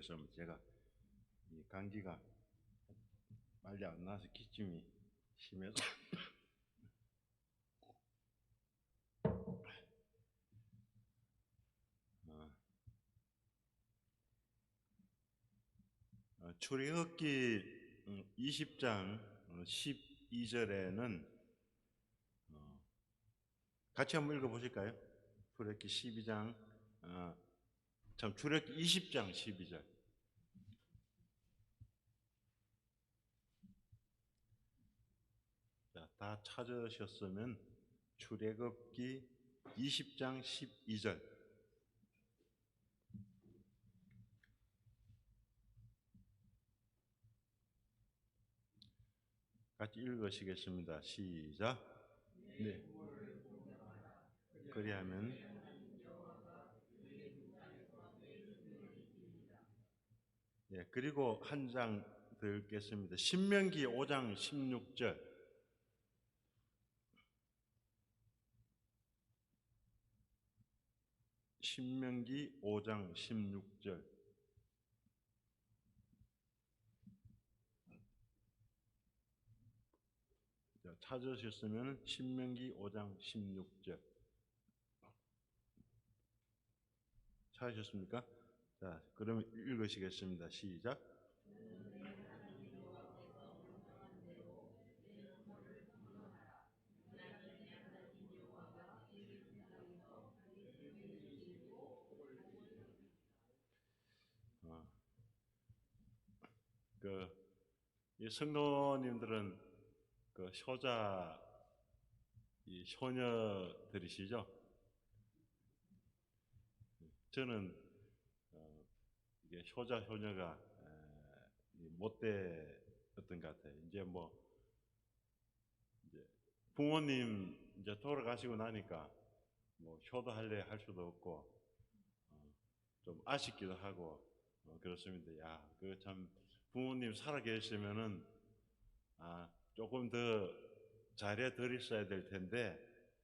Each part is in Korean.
모르겠습니다. 제가 이 감기가 빨리 안 나서 기침이 심해서 출애굽기 20장 12절에는 같이 한번 읽어보실까요? 출애굽기 12장 출애굽기 20장 12절. 자, 다 찾으셨으면 출애굽기 20장 12절. 같이 읽으시겠습니다. 시작. 네. 그리하면 예, 그리고 한 장 더 읽겠습니다. 신명기 5장 16절. 신명기 5장 16절. 자, 찾으셨으면 신명기 5장 16절. 찾으셨습니까? 자, 그러면 읽으시겠습니다. 시작. 이 성도님들은 효자 이 효녀들이시죠? 저는 이게 효자 효녀가 못되었던 것 같아요. 이제 부모님 이제 돌아가시고 나니까 효도할래 할 수도 없고 좀 아쉽기도 하고 그렇습니다. 야, 그 참 부모님 살아 계시면은 조금 더 잘해 드렸어야 될 텐데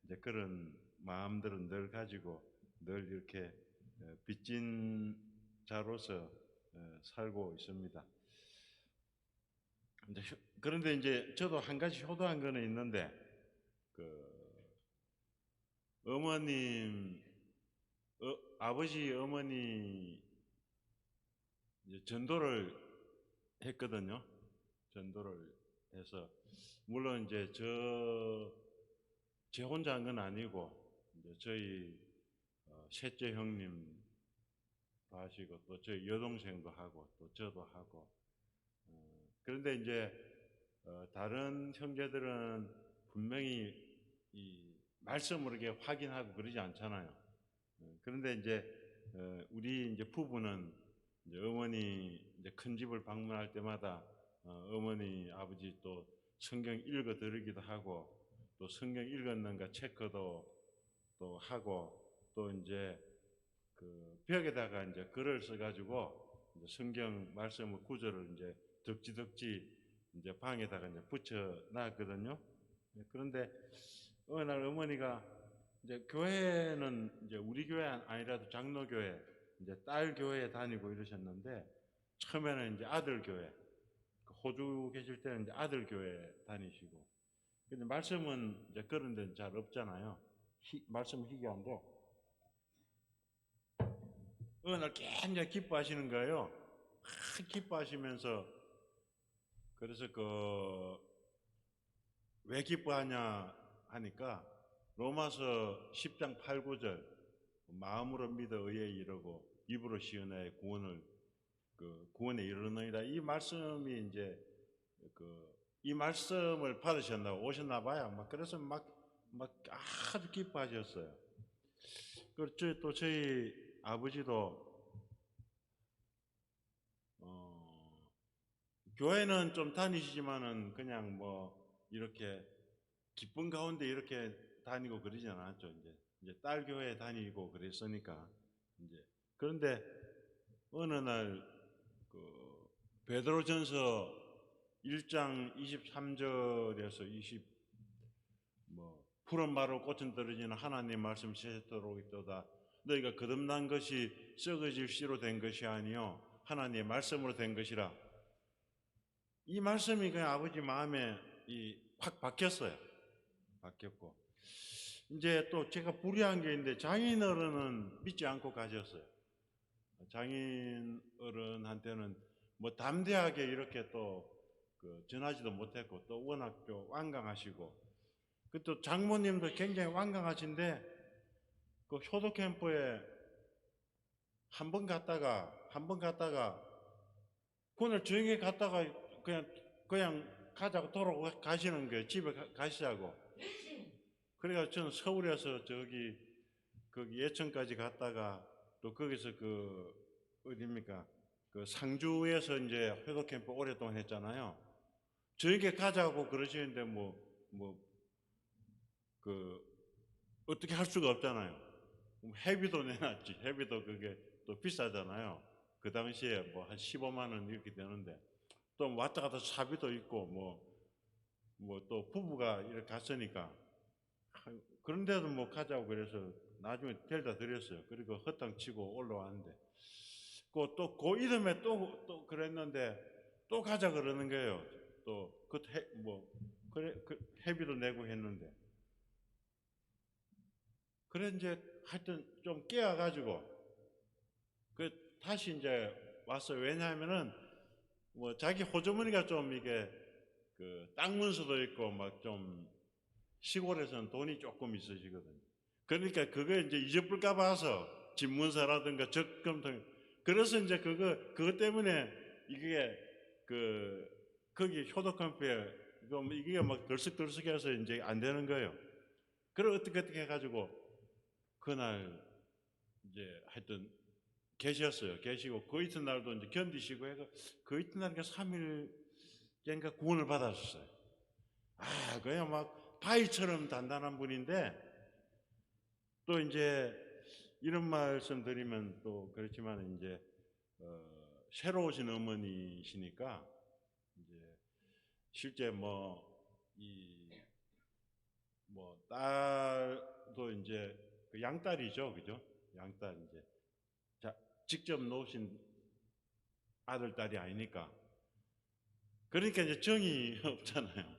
이제 그런 마음들은 늘 가지고 늘 이렇게 빚진 자로서 살고 있습니다. 그런데 이제 저도 한 가지 효도한 거는 있는데 어머님 아버지 어머니 이제 전도를 했거든요. 전도를 해서 물론 이제 제 혼자 한 건 아니고 이제 저희 셋째 형님 하시고 또 저희 여동생도 하고 또 저도 하고 그런데 이제 다른 형제들은 분명히 이 말씀으로 이렇게 확인하고 그러지 않잖아요. 그런데 이제 우리 이제 부부는 이제 어머니 이제 큰 집을 방문할 때마다 어머니 아버지 또 성경 읽어 드리기도 하고 또 성경 읽었는가 체크도 또 하고 또 이제 그 벽에다가 이제 글을 써가지고 이제 성경 말씀의 구절을 이제 덕지덕지 이제 방에다가 이제 붙여 놨거든요. 그런데 어느 날 어머니가 이제 교회는 이제 우리 교회 아니라도 장로교회 이제 딸 교회에 다니고 이러셨는데 처음에는 이제 아들 교회 호주 계실 때는 이제 아들 교회 다니시고 근데 말씀은 이제 그런 데는 잘 없잖아요. 말씀 희귀한데 어느 날 굉장히 기뻐하시는 거예요. 기뻐하시면서 그래서 왜 기뻐하냐 하니까 로마서 10장 8, 9절 마음으로 믿어 의에 이르고 입으로 시은하여 구원에 이르느니라 이 말씀이 이제 이 말씀을 받으셨나 오셨나 봐요. 그래서 막 아주 기뻐하셨어요. 그리고 또 저희 아버지도 교회는 좀 다니시지만은 그냥 이렇게 기쁜 가운데 이렇게 다니고 그러진 않았죠. 이제 딸 교회 다니고 그랬으니까 이제 그런데 어느 날 베드로전서 1장 23절에서 푸른 마루 꽃은 떨어지는 하나님 말씀 세토록 있도다. 너희가 거듭난 것이 썩어질 씨로 된 것이 아니요 하나님의 말씀으로 된 것이라 이 말씀이 그냥 아버지 마음에 확 박혔어요. 바뀌었고 이제 또 제가 불의한 게 있는데 장인어른은 믿지 않고 가셨어요. 장인어른한테는 뭐 담대하게 이렇게 또 전하지도 못했고 또 워낙 또 완강하시고 또 장모님도 굉장히 완강하신데 그 효도 캠프에 한 번 갔다가 그날 저녁에 갔다가 그냥 가자고 돌아가시는 거예요. 집에 가시자고. 그래서 저는 서울에서 거기 예천까지 갔다가 또 거기서 어디입니까? 그 상주에서 이제 회도 캠프 오랫동안 했잖아요. 저녁에 가자고 그러시는데 어떻게 할 수가 없잖아요. 회비도 내놨지. 회비도 그게 또 비싸잖아요. 그 당시에 뭐 한 15만 원 이렇게 되는데 또 왔다 갔다 사비도 있고 뭐 또 부부가 이렇게 갔으니까 그런데도 뭐 가자고 그래서 나중에 데려다 드렸어요. 그리고 헛땅 치고 올라왔는데 그 이듬해 또 그랬는데 또 가자 그러는 거예요. 또 회비도 내고 했는데 그래 이제 하여튼 좀 깨어가지고 다시 이제 왔어요. 왜냐하면은 뭐 자기 호주머니가 좀 이게 땅 문서도 있고 막 좀 시골에서는 돈이 조금 있으시거든요. 그러니까 그거 이제 잊어볼까 봐서 집문서라든가 적금 등 그래서 이제 그거 때문에 이게 거기 효도 캠프에 이게 막 들썩들썩해서 이제 안 되는 거예요. 그래 어떻게 해가지고 그날 이제 하여튼 계시고 그 이튿날도 이제 견디시고 해서 그 이튿날인가 3일인가 구원을 받았어요. 그냥 막 바위처럼 단단한 분인데 또 이제 이런 말씀 드리면 또 그렇지만 이제 새로 오신 어머니시니까 이제 실제 딸도 이제 그 양딸이죠, 그죠? 양딸 이제 직접 놓으신 아들 딸이 아니니까 그러니까 이제 정이 없잖아요.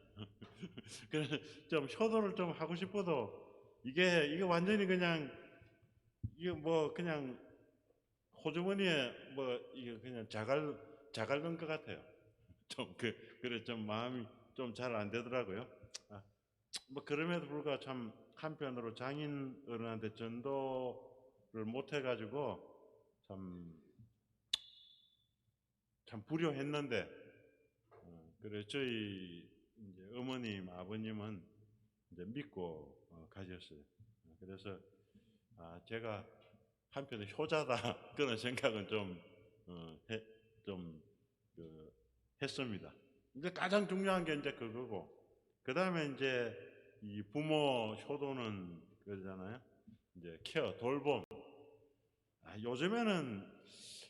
그래서 좀 효도를 좀 하고 싶어도 이게 완전히 그냥 이게 그냥 호주머니에 이게 그냥 자갈 넣은 것 같아요. 그래 좀 마음이 좀 잘 안 되더라고요. 그럼에도 불구하고 참 한편으로 장인 어른한테 전도를 못 해가지고 참 불효했는데 그래 저희 이제 어머님 아버님은 이제 믿고 가셨어요. 그래서 제가 한편에 효자다 그런 생각은 했습니다. 이제 가장 중요한 게 이제 그거고 그 다음에 이제 이 부모 효도는 그러잖아요. 이제 케어 돌봄.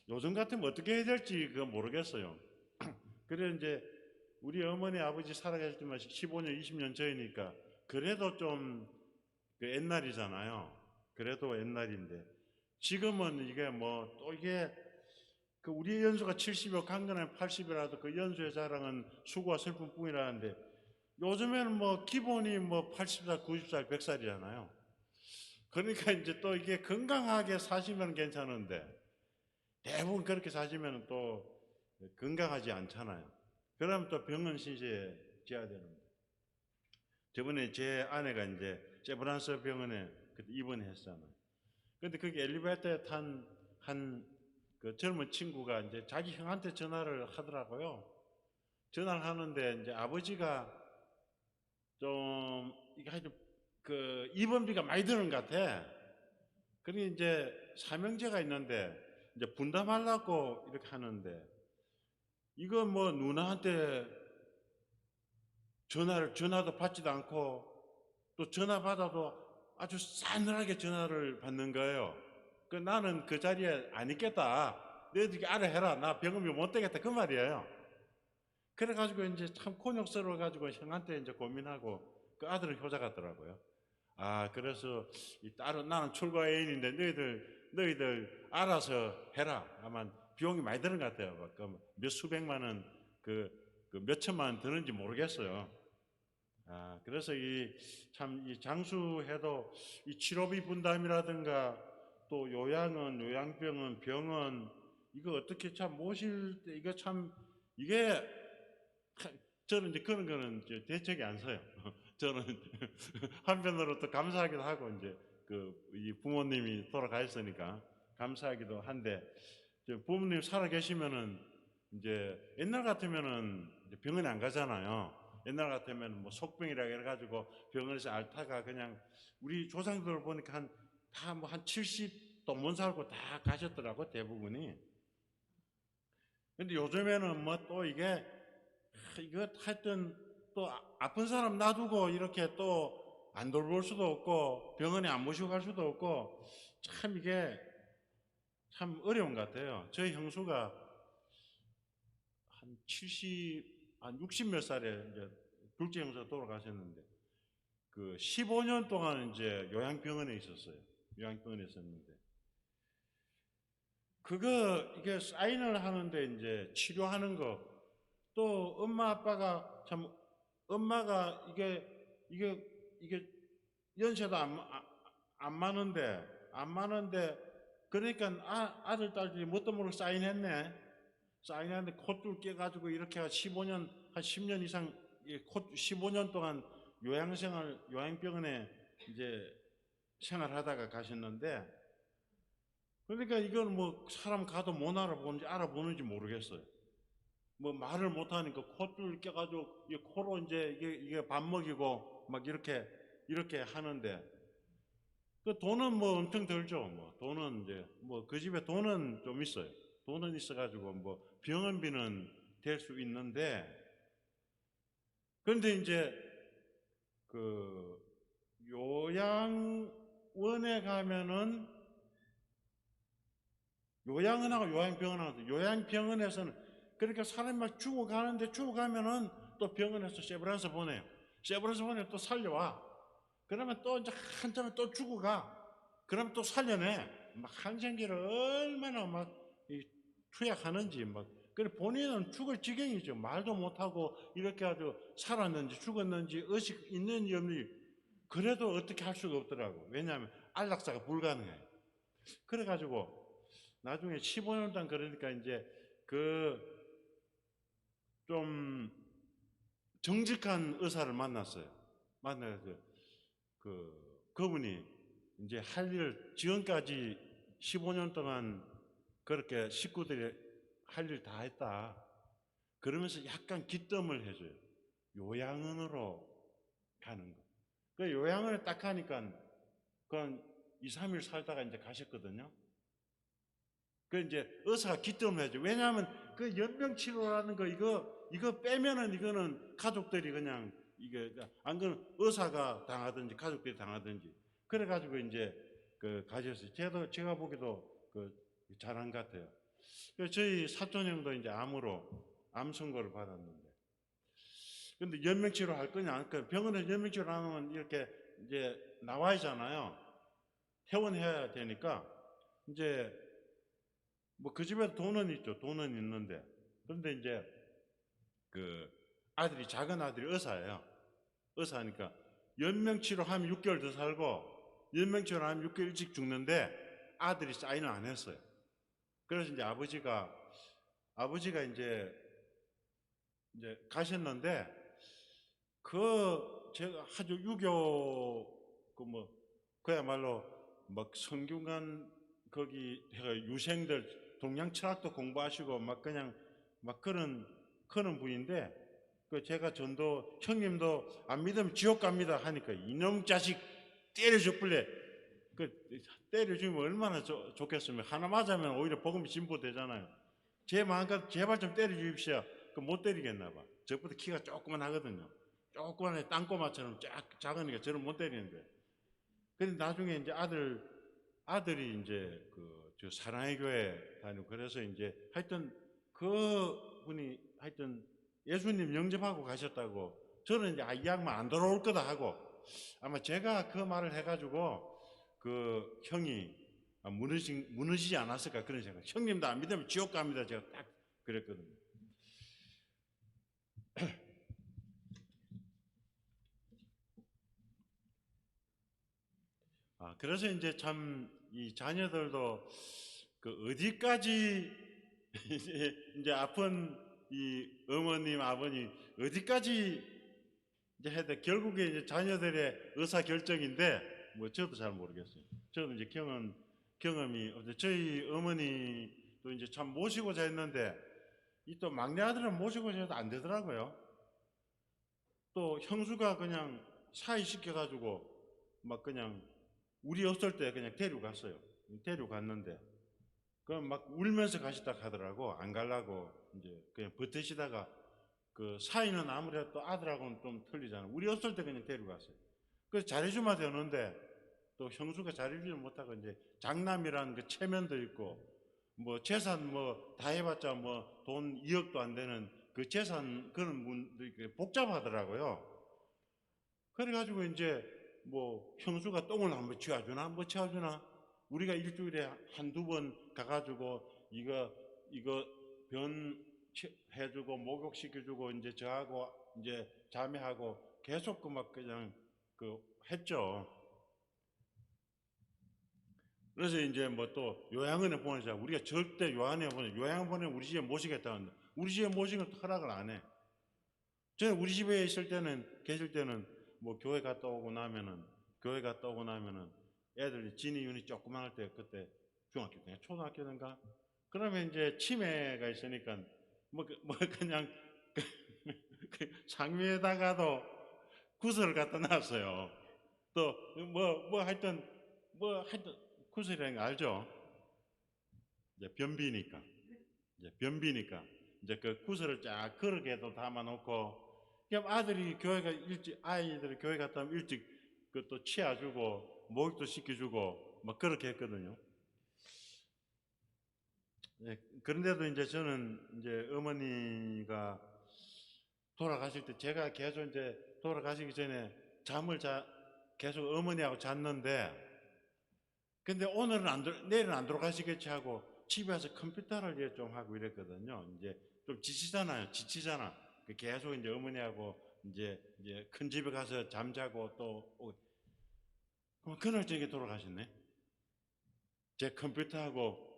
요즘 같으면 어떻게 해야 될지 모르겠어요. 그래 이제 우리 어머니 아버지 살아계실 때만 15년 20년 전이니까 그래도 좀 옛날이잖아요. 그래도 옛날인데 지금은 이게 또 이게 우리 연수가 70여 강건한 80이라도 그 연수의 자랑은 수고와 슬픔뿐이라는데 요즘에는 기본이 80살, 90살, 100살이잖아요. 그러니까 이제 또 이게 건강하게 사시면 괜찮은데 대부분 그렇게 사시면 또 건강하지 않잖아요. 그러면 또 병원 신세져야 되는데 저번에 제 아내가 이제 세브란스 병원에 입원했잖아요. 근데 거기 엘리베이터에 탄 그 젊은 친구가 이제 자기 형한테 전화를 하더라고요. 전화를 하는데 이제 아버지가 좀 이게 하여튼 입원비가 많이 드는 것 같아. 그러니 이제 사명제가 있는데 이제 분담하려고 이렇게 하는데 이거 누나한테 전화도 받지도 않고 또 전화 받아도 아주 싸늘하게 전화를 받는 거예요. 나는 그 자리에 안 있겠다. 너희들이 알아 해라. 나 병원비 못 되겠다. 그 말이에요. 그래가지고 이제 참 곤욕스러워가지고 형한테 이제 고민하고 그 아들은 효자 같더라고요. 그래서 이 딸은 나는 출가 애인인데 너희들 알아서 해라. 아마 비용이 많이 드는 것 같아요. 몇 수백만 원, 몇 천만 원 드는지 모르겠어요. 그래서 이 장수해도 이 치료비 분담이라든가 또 요양은, 요양병원, 병원, 이거 어떻게 참 모실 때, 이거 참, 이게, 저는 이제 그런 거는 이제 대책이 안 서요. 저는 한편으로 또 감사하기도 하고, 이제 이 부모님이 돌아가셨으니까 감사하기도 한데, 부모님 살아 계시면은 이제 옛날 같으면은 이제 병원에 안 가잖아요. 옛날 같으면 뭐 속병이라 해가지고 병원에서 앓다가 그냥 우리 조상들 보니까 다 뭐 한 70도 못 살고 다 가셨더라고, 대부분이. 근데 요즘에는 뭐 또 이거 하여튼 또 아픈 사람 놔두고 이렇게 또 안 돌볼 수도 없고 병원에 안 모시고 갈 수도 없고 참 이게 참 어려운 것 같아요. 저희 형수가 한 60 몇 살에 이제 둘째 형수가 돌아가셨는데 15년 동안 이제 요양병원에 있었어요. 요양병원에 있었는데 이게 사인을 하는데 이제 치료하는 거 또 엄마 아빠가 참 엄마가 이게 연세도 안 많은데 그러니까 아들 딸들이 뭣도 모르고 사인했는데 콧줄 깨가지고 이렇게 15년 한 10년 이상 15년 동안 요양병원에 이제 생활하다가 가셨는데 그러니까 이건 뭐 사람 가도 못 알아보는지 모르겠어요. 뭐 말을 못하니까 콧줄 껴가지고 코로 이제 이게 밥 먹이고 막 이렇게 하는데 돈은 뭐 엄청 들죠. 뭐 돈은 이제 뭐 그 집에 돈은 좀 있어요. 돈은 있어가지고 뭐 병원비는 될 수 있는데 그런데 이제 요양원에 가면은 요양원하고 요양병원에서는 그러니까 사람이 막 죽어가면은 또 병원에서 세브란스 보내요. 세브란스 보내면 또 살려와. 그러면 또 이제 한참에 또 죽어가. 그러면 또 살려내. 막 항생제를 얼마나 막 투약하는지 막. 그래 본인은 죽을 지경이죠. 말도 못하고 이렇게 아주 살았는지 죽었는지 의식 있는지 없는지 그래도 어떻게 할 수가 없더라고. 왜냐하면 안락사가 불가능해요. 그래가지고 나중에 15년 동안 그러니까 이제 좀 정직한 의사를 만났어요. 만나서 그분이 이제 할 일 지금까지 15년 동안 그렇게 식구들이 할 일 다 했다. 그러면서 약간 기뜸을 해줘요. 요양원으로 가는 거. 그 요양원에 딱 가니까 그한 2, 3일 살다가 이제 가셨거든요. 그 이제 의사가 기뜸을 해줘. 왜냐하면 그 연병치료라는 거 이거 빼면은 이거는 가족들이 그냥 이게 안 그러면 의사가 당하든지 가족들이 당하든지 그래가지고 이제 가셨어요. 제가 보기도 잘한 것 같아요. 저희 사촌 형도 이제 암 선고를 받았는데 근데 연명치료 할 거냐 안 할까? 병원에서 연명치료 안 하면 이렇게 이제 나와야잖아요. 퇴원해야 되니까 이제 뭐 그 집에 돈은 있죠. 돈은 있는데 그런데 이제 작은 아들이 의사예요. 의사니까 연명치료하면 6개월 더 살고 연명치료하면 6개월 일찍 죽는데 아들이 사인을 안 했어요. 그래서 이제 아버지가 이제 가셨는데 제가 아주 유교 그야말로 막 성균관 거기 유생들 동양 철학도 공부하시고 막 그냥 막 그런 분인데 제가 전도 형님도 안 믿으면 지옥 갑니다 하니까 이놈 자식 때려줘. 때려주면 얼마나 좋겠으면 하나 맞으면 오히려 복음이 진보되잖아요. 제 마음껏 제발 좀 때려주십시오. 못 때리겠나 봐. 저보다 키가 조그만 하거든요. 조그만해 땅꼬마처럼 작으니까 저는 못 때리는데. 근데 나중에 이제 아들이 이제 저 사랑의 교회 다니고 그래서 이제 하여튼 그분이 하여튼 예수님 영접하고 가셨다고 저는 이제 이 양반 안 돌아올 거다 하고 아마 제가 그 말을 해가지고 형이 무너지지 않았을까 그런 생각. 형님도 안 믿으면 지옥 갑니다. 제가 딱 그랬거든요. 그래서 이제 참 이 자녀들도 그 어디까지 이제 아픈 이 어머님 아버님 어디까지 이제 해야 돼. 결국에 이제 자녀들의 의사 결정인데 뭐 저도 잘 모르겠어요. 저도 이제 경험이 없어요. 저희 어머니도 이제 참 모시고자 했는데 이 또 막내 아들은 모시고자 해도 안 되더라고요. 또 형수가 그냥 사이 시켜가지고 막 그냥 우리 없을 때 그냥 데려갔어요. 데려갔는데 그럼 막 울면서 가시다 하더라고. 안 가려고 이제 그냥 버티시다가 그 사이는 아무래도 또 아들하고는 좀 틀리잖아. 우리 없을 때 그냥 데려갔어요. 그래서 잘해주면 되는데 또 형수가 잘해주지 못하고 이제 장남이라는 그 체면도 있고 뭐 재산 뭐 다 해봤자 뭐 돈 2억도 안 되는 그 재산 그런 분들이 복잡하더라고요. 그래가지고 이제 뭐 형수가 똥을 한번 치워주나 뭐 치워주나 우리가 일주일에 한두 번 가가지고 이거 변 해주고 목욕시켜주고 이제 저하고 이제 자매하고 계속 그 막 그냥 그 했죠. 그래서 이제 뭐 또 요양원에 보내자. 우리가 절대 요양원에 우리 집에 모시겠다는데 우리 집에 모시는 허락을 안 해. 저는 우리 집에 계실 때는 뭐 교회 갔다 오고 나면은 애들이 진이 윤이 조그만 할 때 그때 중학교 때인가 초등학교 때인가 그러면 이제 치매가 있으니까 뭐 그냥 그 상위에다가도 구슬을 갖다 놨어요. 또 하여튼 구슬이라는 거 알죠? 이제 변비니까 이제 그 구슬을 쫙 그릇에도 담아놓고 그럼 아이들이 교회 갔다 오면 일찍 그또 치아주고 목욕도 시켜주고 막 그렇게 했거든요. 네, 그런데도 이제 저는 이제 어머니가 돌아가실 때 제가 계속 이제 돌아가시기 전에 계속 어머니하고 잤는데 근데 내일은 안 돌아가시겠지 하고 집에 와서 컴퓨터를 이제 좀 하고 이랬거든요. 이제 좀 지치잖아. 계속 이제 어머니하고 이제 큰 집에 가서 잠자고 또 그날 저녁에 돌아가셨네. 제 컴퓨터하고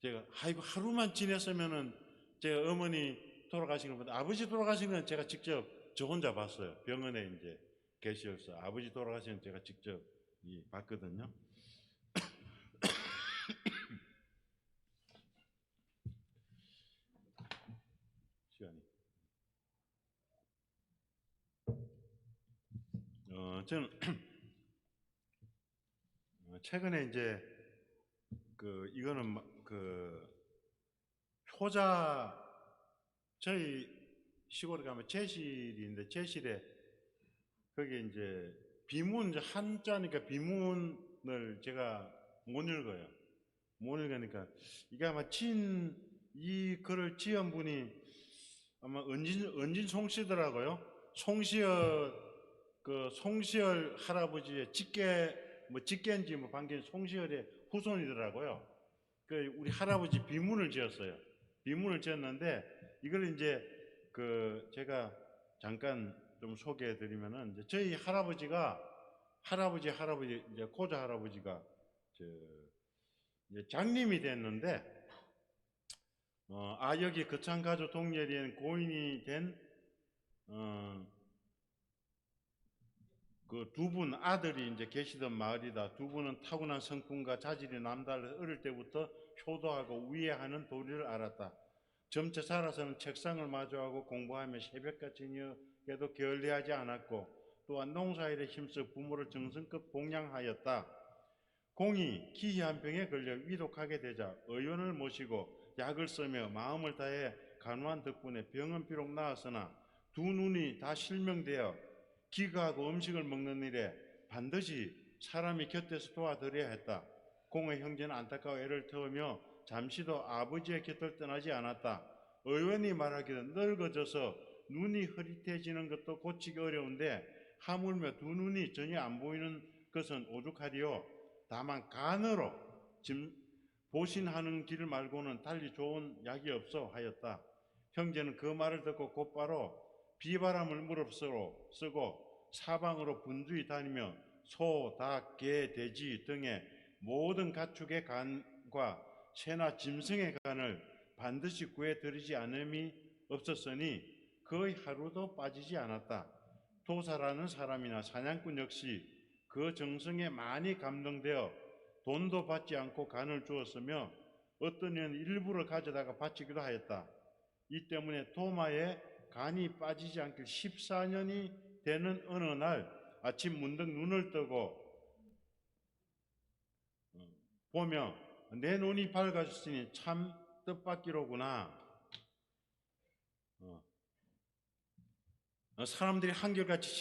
제가 아이고 하루만 지냈으면은 제가 어머니 돌아가신 것보다 아버지 돌아가신 건 제가 직접 저 혼자 봤어요. 병원에 이제 계셔서 아버지 돌아가신 건 제가 직접 봤거든요. 시간이. 저는 최근에 이제 이거는 그 효자 저희 시골에 가면 제실인데 제실에 거기 이제 비문 이제 한자니까 비문을 제가 못 읽어요. 못 읽으니까 이게 아마 이 글을 지은 분이 아마 은진 송씨더라고요. 송시열 할아버지의 직계인지 뭐 반계인 송시열의 후손이더라고요. 우리 할아버지 비문을 지었어요. 비문을 지었는데 이걸 이제 제가 잠깐 좀 소개해 드리면은 이제 저희 할아버지 이제 고조 할아버지가 이제 장님이 됐는데 여기 거창가조 동열이엔 고인이 된 그 두 분 아들이 이제 계시던 마을이다. 두 분은 타고난 성품과 자질이 남달라 어릴 때부터 효도하고 우애하는 도리를 알았다. 점차 자라서는 책상을 마주하고 공부하며 새벽같이 저녁에도 게을리하지 않았고 또한 농사일에 힘써 부모를 정성껏 봉양하였다. 공이 기이한 병에 걸려 위독하게 되자 의원을 모시고 약을 쓰며 마음을 다해 간호한 덕분에 병은 비록 나았으나 두 눈이 다 실명되어 기거하고 음식을 먹는 일에 반드시 사람이 곁에서 도와드려야 했다. 공의 형제는 안타까워 애를 태우며 잠시도 아버지의 곁을 떠나지 않았다. 의원이 말하기를 늙어져서 눈이 흐릿해지는 것도 고치기 어려운데 하물며 두 눈이 전혀 안 보이는 것은 오죽하리요. 다만 간으로 보신하는 길 말고는 달리 좋은 약이 없어 하였다. 형제는 그 말을 듣고 곧바로 비바람을 무릅쓰고 쓰고 사방으로 분주히 다니며 소, 닭, 개, 돼지 등의 모든 가축의 간과 새나 짐승의 간을 반드시 구해 드리지 않음이 없었으니 거의 하루도 빠지지 않았다. 도사라는 사람이나 사냥꾼 역시 그 정성에 많이 감동되어 돈도 받지 않고 간을 주었으며 어떤 이는 일부러 가져다가 바치기도 하였다. 이 때문에 도마에 간이 빠지지 않길 14년이 되는 어느 날 아침 문득 눈을 뜨고 보며 내 눈이 밝아졌으니 참 뜻밖이로구나. 사람들이 한결같이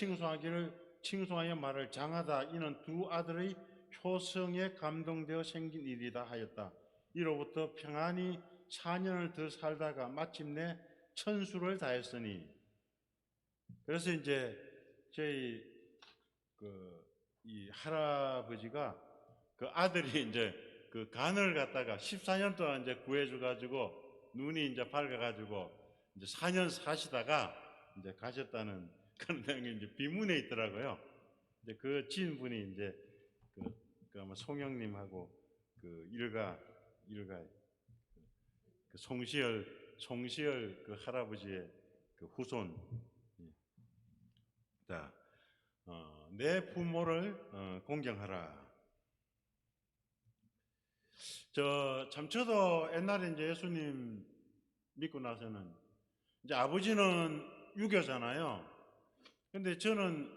칭송하여 말을 장하다. 이는 두 아들의 효성에 감동되어 생긴 일이다 하였다. 이로부터 평안히 4년을 더 살다가 마침내 천수를 다했으니. 그래서 이제 저희 이 할아버지가 그 아들이 이제 그 간을 갖다가 14년 동안 이제 구해줘가지고 눈이 이제 밝아가지고 이제 4년 사시다가 이제 가셨다는 그런 내용이 이제 비문에 있더라고요. 이제 그 지인분이 이제 그 아마 송영님하고 그 일가 그 송시열 그 할아버지의 그 후손. 자, 내 부모를 공경하라. 저도 옛날에 이제 예수님 믿고 나서는 이제 아버지는 유교잖아요. 근데 저는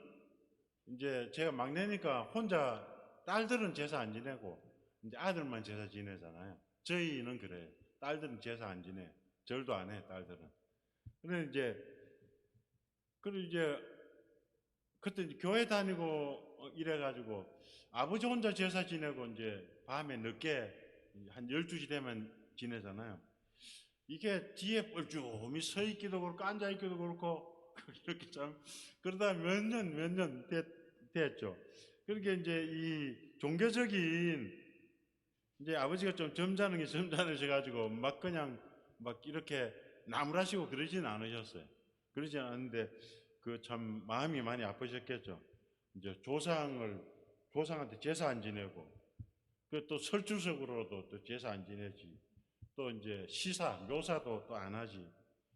이제 제가 막내니까 혼자 딸들은 제사 안 지내고 이제 아들만 제사 지내잖아요. 저희는 그래요. 딸들은 제사 안 지내. 절도 안 해, 딸들은. 근데 이제 그때 이제 교회 다니고 이래가지고 아버지 혼자 제사 지내고 이제 밤에 늦게 한 12시 되면 지내잖아요. 이게 뒤에 뻘쭘히 서 있기도 그렇고 앉아 있기도 그렇고 이렇게 참 그러다 몇 년 됐죠. 그렇게 이제 이 종교적인 이제 아버지가 좀 점잖으셔가지고 막 그냥 막 이렇게 나무라시고 그러지는 않으셨어요. 그러지 않았는데 그 참 마음이 많이 아프셨겠죠. 이제 조상한테 제사 안 지내고 그 또 설주석으로도 또 제사 안 지내지. 또 이제 묘사도 또 안 하지.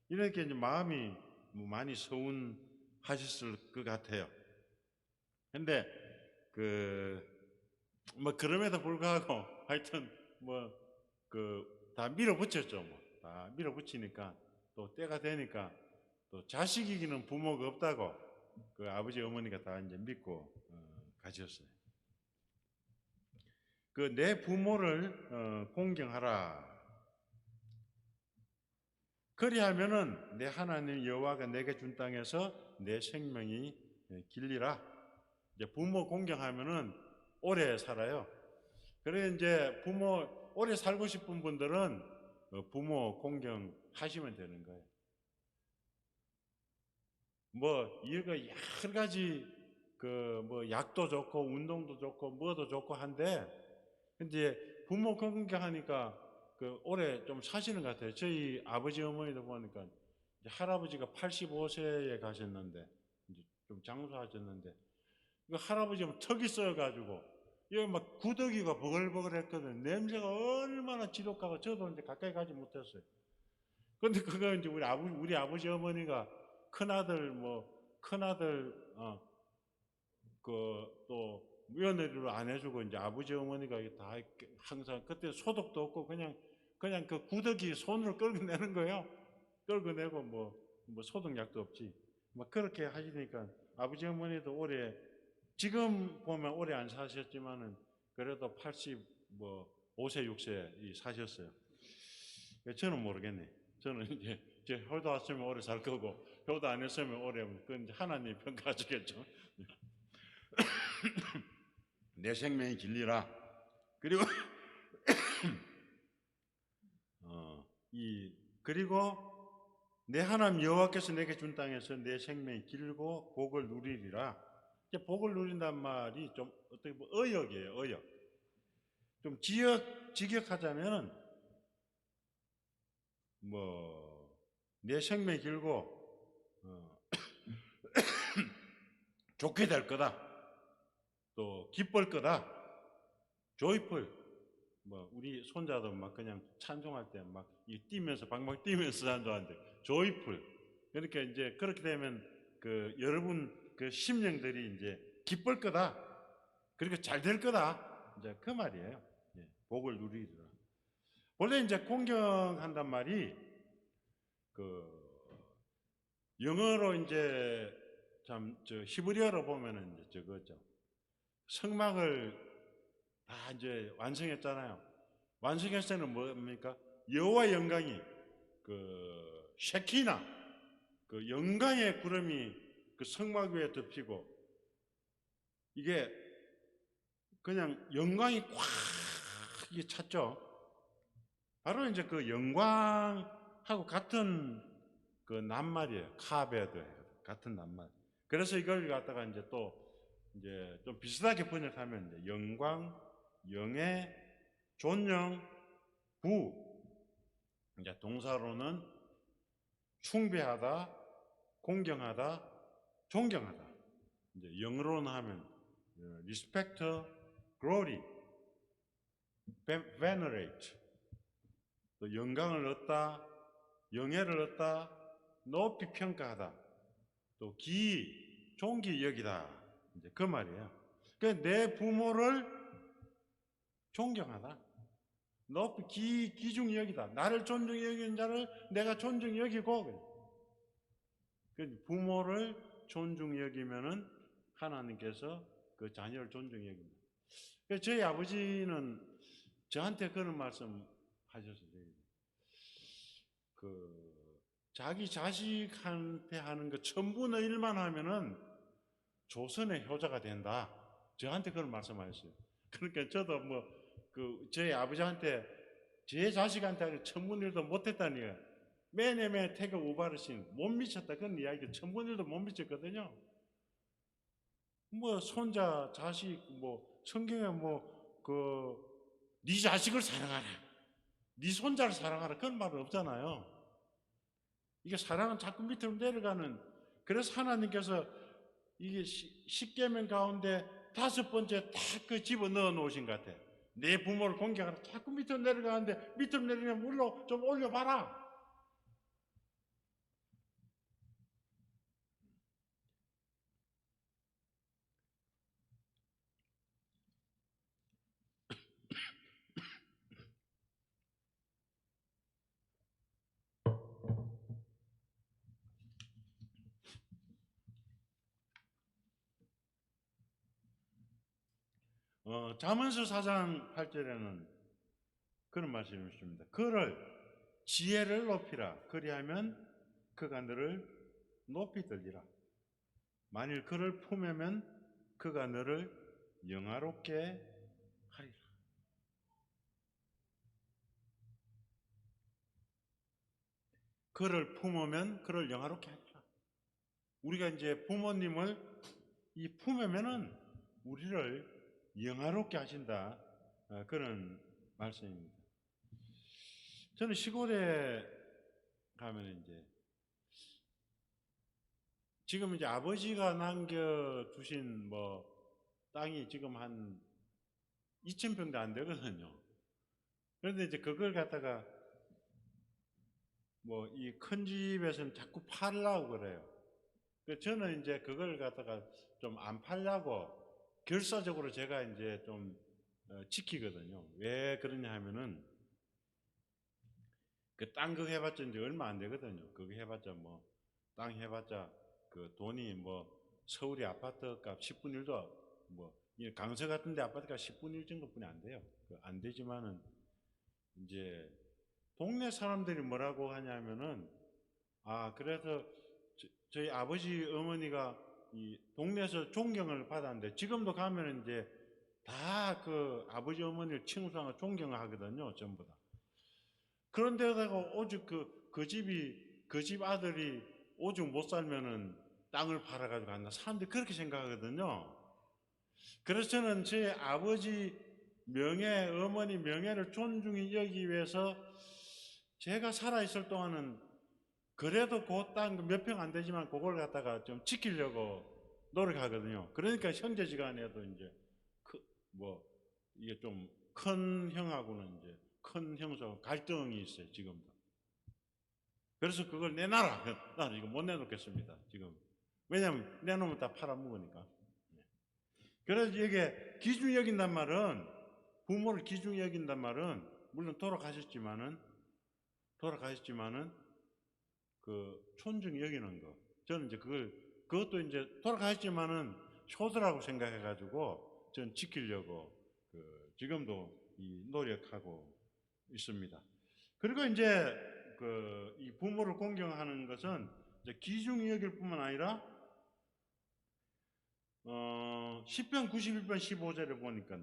이렇게 이제 마음이 많이 서운하셨을 것 같아요. 근데 뭐 그럼에도 불구하고 하여튼 다 밀어붙였죠. 다 밀어붙이니까 또 때가 되니까 또 자식이기는 부모가 없다고 그 아버지 어머니가 다 이제 믿고 가셨어요. 그 내 부모를 공경하라. 그리하면은 내 하나님 여호와가 내게 준 땅에서 내 생명이 길리라. 이제 부모 공경하면은 오래 살아요. 그래 이제 부모 오래 살고 싶은 분들은 부모 공경하시면 되는 거예요. 뭐 이거 여러 가지 약도 좋고 운동도 좋고 뭐도 좋고 한데 이제 부모 공경하니까 오래 좀 사시는 것 같아요. 저희 아버지 어머니도 보니까 할아버지가 85세에 가셨는데 이제 좀 장수하셨는데 그 할아버지는 턱이 썩어가지고 이거 막 구더기가 버글버글했거든. 냄새가 얼마나 지독하고 저도 이제 가까이 가지 못했어요. 근데 그거 이제 우리 아버지 어머니가 큰아들 또 며느리로 안 해주고 이제 아버지 어머니가 다 항상 그때 소독도 없고 그냥 그 구더기 손으로 끌어내는 거예요. 끌어내고 뭐 소독약도 없지. 막 그렇게 하시니까 아버지 어머니도 지금 보면 오래 안 사셨지만은 그래도 85세 6세 사셨어요. 저는 모르겠네. 저는 이제 효도 왔으면 오래 살 거고 효도 안 했으면 오래 그건 이제 하나님이 평가하시겠죠. 내 생명이 길리라. 그리고 그리고 내 하나님 여호와께서 내게 준 땅에서 내 생명이 길고 복을 누리리라. 복을 누린단 말이 좀 어떻게 의역이에요. 의역. 좀 직역하자면은 뭐 내 생명이 길고 좋게 될 거다, 또 기쁠 거다, 조이풀. 뭐 우리 손자도 막 그냥 찬송할 때 막 뛰면서 방방 뛰면서 찬송하는데 조이풀. 그러니까 이제 그렇게 되면 그 여러분 그 심령들이 이제 기쁠 거다, 그리고 잘 될 거다, 이제 그 말이에요. 예, 복을 누리리라. 원래 이제 공경한단 말이 그 영어로 이제 참 저 히브리어로 보면은 이제 저거죠. 성막을 다 이제 완성했잖아요. 완성했을 때는 뭡니까? 여호와 영광이 그 쉐키나 그 영광의 구름이 그 성막 위에 덮이고, 이게 그냥 영광이 꽉 이게 찼죠. 바로 이제 그 영광하고 같은 그 낱말이에요. 카베드 같은 낱말. 그래서 이걸 갖다가 이제 또 이제 좀 비슷하게 번역하면 이제 영광, 영예, 존영, 부. 이제 동사로는 숭배하다, 공경하다, 존경하다. 이제 영어로는 하면 respect, glory, venerate. 또 영광을 얻다, 영예를 얻다, 높이 평가하다, 또 존귀 여기다. 이제 그 말이에요. 그러니까 내 부모를 존경하다, 높이 귀중히 여기다. 나를 존중히 여기는 자를 내가 존중히 여기고. 부모를 존중히 여기면은 하나님께서 그 자녀를 존중히 여깁니다. 저희 아버지는 저한테 그런 말씀 하셨어요. 그 자기 자식한테 하는 그 천분의 일만 하면은 조선의 효자가 된다. 저한테 그런 말씀하셨어요. 그러니까 저도 뭐 그 저희 아버지한테 제 자식한테 천분의 일도 못했다니요. 매년매 태교 우바르신 못 미쳤다, 그런 이야기. 천분의 일도 못 미쳤거든요. 뭐 손자 자식 뭐 성경에 네 자식을 사랑하라, 네 손자를 사랑하라, 그런 말은 없잖아요. 이게 사랑은 자꾸 밑으로 내려가는. 그래서 하나님께서 이게 십계명 가운데 5번째 딱 그 집어넣어 놓으신 것 같아. 내 부모를 공경하라. 자꾸 밑으로 내려가는데 밑으로 내리면 물로 좀 올려봐라. 잠언서 4장 8절에는 그런 말씀이 있습니다. 그를 지혜를 높이라. 그리하면 그가 너를 높이 들리라. 만일 그를 품으면 그가 너를 영화롭게 하리라. 그를 품으면 그를 영화롭게 하리라. 우리가 이제 부모님을 품으면은 우리를 영화롭게 하신다. 그런 말씀입니다. 저는 시골에 가면 이제 지금 이제 아버지가 남겨두신 뭐 땅이 지금 한 2,000평도 안 되거든요. 그런데 이제 그걸 갖다가 뭐 이 큰 집에서는 자꾸 팔라고 그래요. 저는 이제 그걸 갖다가 좀 안 팔려고 결사적으로 제가 이제 좀 지키거든요. 왜 그러냐 하면은 그 땅 그거 해봤자 이제 얼마 안 되거든요. 그거 해봤자 뭐 땅 해봤자 그 돈이 뭐 서울의 아파트 값 10분의 1도 뭐 강서 같은 데 아파트 값 10분의 1 정도뿐이 안 돼요. 안 되지만은 이제 동네 사람들이 뭐라고 하냐면은 그래서 저희 아버지 어머니가 이 동네에서 존경을 받았는데 지금도 가면은 이제 다 그 아버지 어머니를 칭송하고 존경을 하거든요. 전부 다. 그런데다가 오죽 그 집 아들이 오죽 못 살면은 땅을 팔아가지고 간다. 사람들이 그렇게 생각하거든요. 그래서 저는 제 아버지 명예, 어머니 명예를 존중히 여기기 위해서 제가 살아있을 동안은 그래도 그 땅 몇 평 안 되지만 그걸 갖다가 좀 지키려고 노력하거든요. 그러니까 형제지간에도 이제 뭐 이게 좀 큰 형하고는 이제 큰 형사하고 갈등이 있어요, 지금도. 그래서 그걸 내놔라. 나는 이거 못 내놓겠습니다, 지금. 왜냐하면 내놓으면 다 팔아먹으니까. 그래서 이게 기중히 여긴단 말은, 부모를 기중히 여긴단 말은, 물론 돌아가셨지만은 그 촌중히 여기는 거. 저는 이제 그것도 이제 돌아가셨지만은 효도라고 생각해가지고 저는 지키려고 지금도 노력하고 있습니다. 그리고 이제 이 부모를 공경하는 것은 이제 기중히 여길 뿐만 아니라 시편 91편 15절에 보니까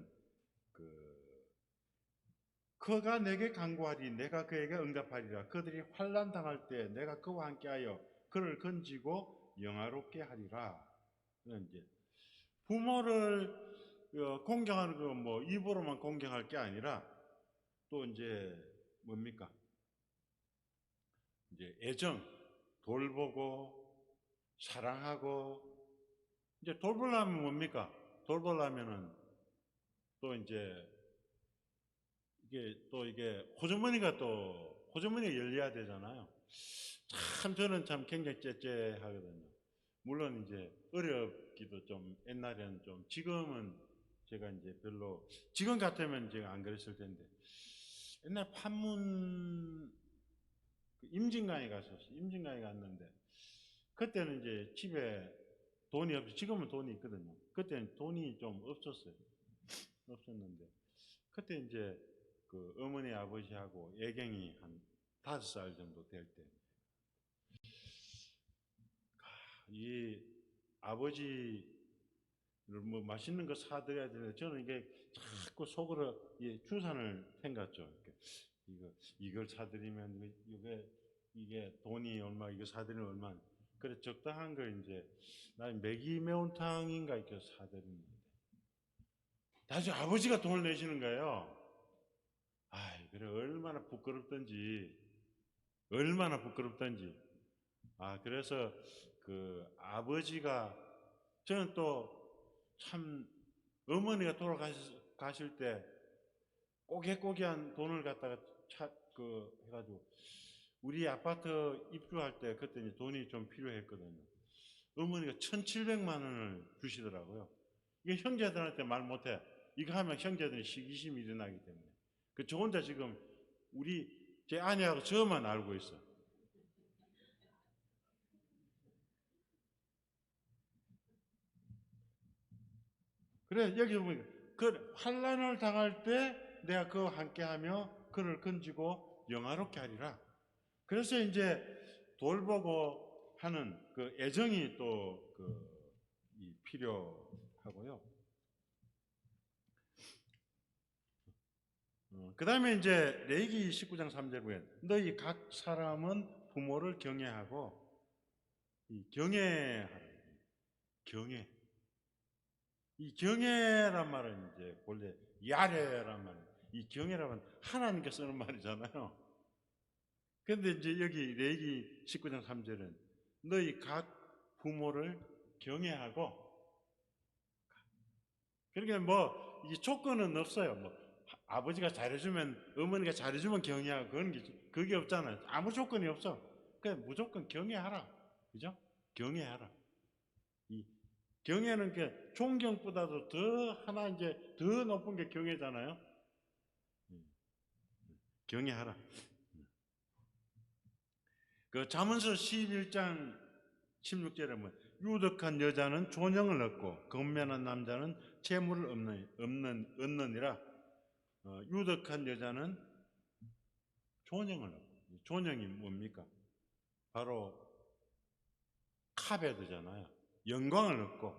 그가 내게 간구하리 내가 그에게 응답하리라. 그들이 환난 당할 때 내가 그와 함께하여 그를 건지고 영화롭게 하리라. 이제 부모를 공경하는 거 뭐 입으로만 공경할 게 아니라 또 이제 뭡니까? 이제 애정, 돌보고 사랑하고 이제 돌보려면 뭡니까? 돌보려면은 또 이제 이게 호주머니가 열려야 되잖아요. 참 저는 참 굉장히 째째하거든요. 물론 이제 어렵기도 좀 옛날에는 좀 지금은 제가 이제 별로 지금 같으면 제가 안 그랬을 텐데 옛날 판문 임진강에 갔었어요. 임진강에 갔는데 그때는 이제 집에 돈이 없어. 지금은 돈이 있거든요. 그때는 돈이 좀 없었는데 그때 이제 그 어머니 아버지하고 애경이 한 5살 정도 될 때 이 아버지를 뭐 맛있는 거 사드려야 되는데 저는 이게 자꾸 속으로 추산을 생각죠. 이걸 사드리면 이게 돈이 얼마, 이거 사드리면 얼마. 그래 적당한 걸 이제 나 매기 매운탕인가 이렇게 사드리는데 다시 아버지가 돈을 내시는 거예요. 그래 얼마나 부끄럽던지. 그래서 그 아버지가 저는 또 참 어머니가 돌아가실 때 꼬개꼬개한 돈을 갖다가 해가지고 우리 아파트 입주할 때 그때 이제 돈이 좀 필요했거든요. 어머니가 1,700만 원을 주시더라고요. 이게 형제들한테 말 못해. 이거 하면 형제들이 시기심이 일어나기 때문에. 저 혼자 지금 제 아내하고 저만 알고 있어. 그래 여기 보면 그 환난을 당할 때 내가 그와 함께하며 그를 건지고 영화롭게 하리라. 그래서 이제 돌보고 하는 그 애정이 또 필요하고요. 그 다음에 이제 레위기 19장 3절 보면 너희 각 사람은 부모를 경외하고 경외하라. 경외. 이 경외란 말은 이제 원래 야레란 말이에요. 이 경외라면 하나님께 쓰는 말이잖아요. 근데 이제 여기 레위기 19장 3절은 너희 각 부모를 경외하고 그러니까 뭐 이 조건은 없어요. 뭐 아버지가 잘해주면 어머니가 잘해주면 경외하고 그게 없잖아요. 아무 조건이 없어. 그냥 무조건 경외하라. 그죠? 경외하라. 이 경외는 그 존경보다도 더 하나 이제 더 높은 게 경외잖아요. 경외하라. 그 잠언서 11장 16절에 보면 유덕한 여자는 존영을 얻고 건면한 남자는 재물을 얻느니라. 유덕한 여자는 존영을 얻고 존영이 뭡니까? 바로 카베드잖아요. 영광을 얻고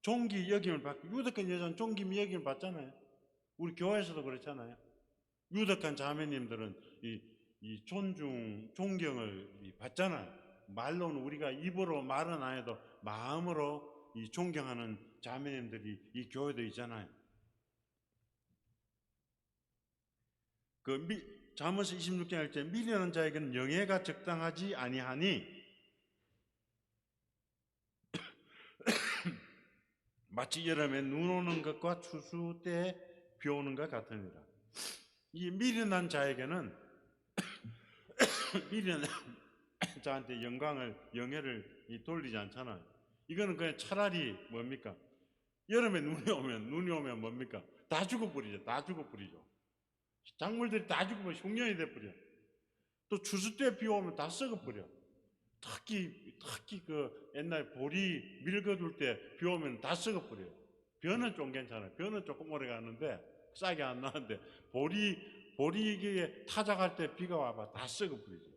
존귀 여김을 받고 유덕한 여자는 존귀 여김을 받잖아요. 우리 교회에서도 그렇잖아요. 유덕한 자매님들은 이 존경을 받잖아요. 말로는 우리가 입으로 말은 안 해도 마음으로 이 존경하는 자매님들이 이 교회도 있잖아요. 잠언서 26장 1절 미련한 자에게는 영예가 적당하지 아니하니 마치 여름에 눈 오는 것과 추수 때에 비 오는 것 같으니라. 이 미련한 자에게는 미련한 자한테 영예를 돌리지 않잖아요. 이거는 그냥 차라리 뭡니까? 여름에 눈이 오면 뭡니까? 다 죽어버리죠. 작물들이 다 죽어버려 흉년이 돼버려. 또 추수 때 비 오면 다 썩어버려. 특히 그 옛날 보리 밀거둘 때 비 오면 다 썩어버려요. 벼는 좀 괜찮아요. 벼는 조금 오래 가는데 싹이 안 나는데 보리 이게 타작할 때 비가 와봐 다 썩어버리죠.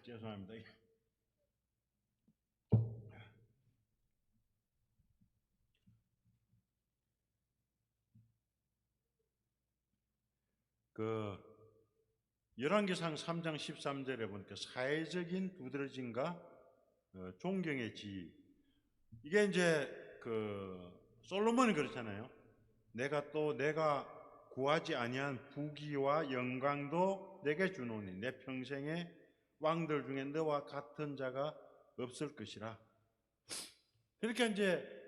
죄송합니다. 열왕기상 3장 13절에 보니까 사회적인 두드러짐과 존경의 지위. 이게 이제 솔로몬이 그렇잖아요. 내가 구하지 아니한 부귀와 영광도 내게 주노니 내 평생에 왕들 중에 너와 같은 자가 없을 것이라. 그러니까 이제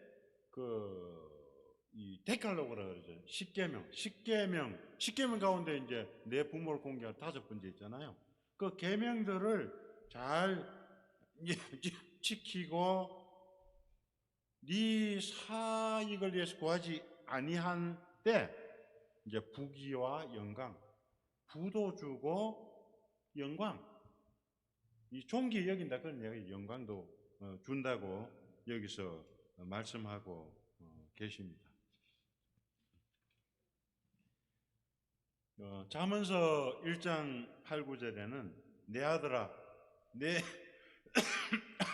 이 데칼로그라 그러죠. 10계명 가운데 이제 내 부모를 공개한 5번째 있잖아요. 그 계명들을 잘 지키고 네 사익을 위해서 구하지 아니한 때 이제 부귀와 영광, 부도 주고 영광, 이 존귀 여긴다 그런 얘기, 영광도 준다고 여기서 말씀하고 계십니다. 잠언서 1장 8, 9절에는 내 아들아 내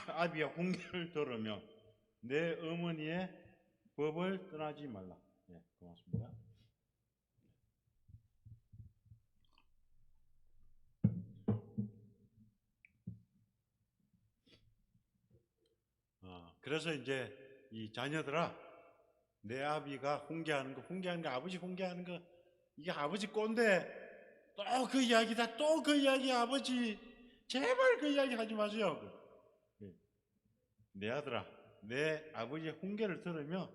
아비의 훈계를 들으며 내 어머니의 법을 떠나지 말라. 네, 고맙습니다. 그래서 이제 이 자녀들아 내 아비가 훈계하는 거 아버지 훈계하는 거 이게 아버지 꼰대 또 그 이야기다 또 그 이야기 아버지 제발 그 이야기 하지 마세요. 내 아들아 내 아버지의 훈계를 들으며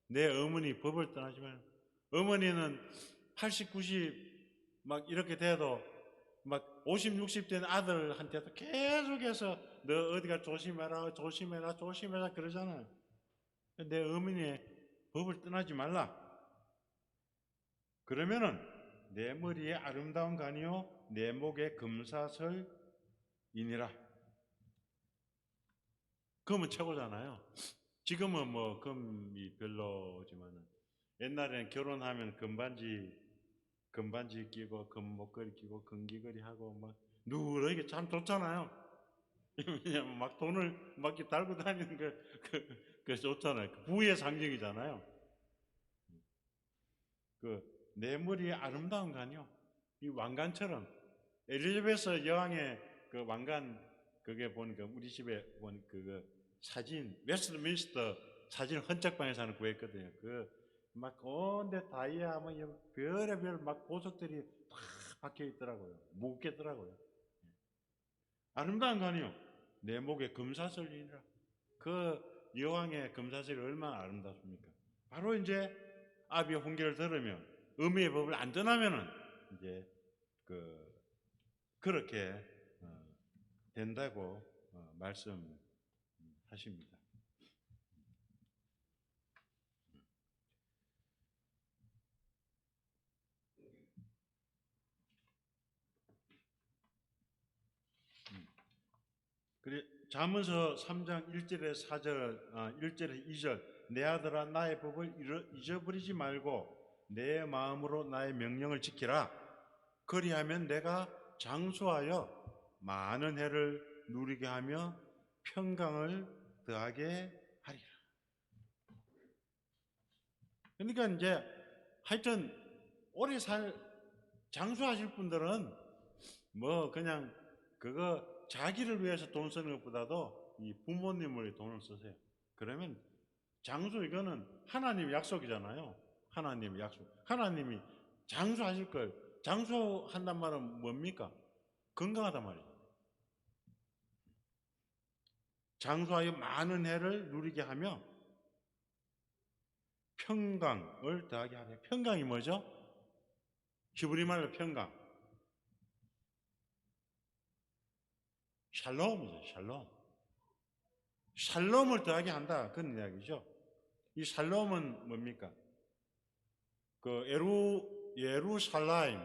내 어머니 법을 떠나지 말라. 어머니는 80, 90 막 이렇게 돼도 막 50, 60 된 아들한테도 계속해서 너 어디가 조심해라 그러잖아요. 내 어머니의 법을 떠나지 말라. 그러면은 내 머리에 아름다운 간이요 내 목에 금사슬이니라. 금은 최고잖아요. 지금은 뭐 금이 별로지만은 옛날에는 결혼하면 금반지 끼고 금목걸이 끼고 금귀걸이 하고 막 누렇게 참 좋잖아요. 왜냐면 막 돈을 막 이렇게 달고 다니는 그 좋잖아요. 부의 상징이잖아요. 내 머리에 아름다운 간이요. 이 왕관처럼 엘리자베스 여왕의 그 왕관 그게 보니까 우리 집에 본 그거 사진 웨스트민스터 사진 헌책방에서 하나 구했거든요. 막 온데 다이아 뭐 별의별 막 보석들이 다 박혀 있더라고요. 묻겠더라고요. 아름다운 간이요. 내 목에 금사슬이니라. 그 여왕의 금사슬이 얼마나 아름답습니까? 바로 이제 아비의 훈계를 들으면 어미의 법을 안 떠나면은 이제 그렇게 된다고 말씀하십니다. 잠언서 3장 1절에 4절, 1절에 2절 내 아들아 나의 법을 잊어버리지 말고 내 마음으로 나의 명령을 지키라. 그리하면 내가 장수하여 많은 해를 누리게 하며 평강을 더하게 하리라. 그러니까 이제 하여튼 오래 장수하실 분들은 뭐 그냥 그거 자기를 위해서 돈 쓰는 것보다도 이 부모님을 위해 돈을 쓰세요. 그러면 장수, 이거는 하나님의 약속이잖아요. 하나님의 약속. 하나님이 장수하실 걸, 장수한단 말은 뭡니까? 건강하단 말이죠. 장수하여 많은 해를 누리게 하며 평강을 더하게 하래. 평강이 뭐죠? 히브리 말로 평강. 샬롬이죠, 샬롬. 샬롬을 더하게 한다. 그런 이야기죠. 이 샬롬은 뭡니까? 그 예루살렘,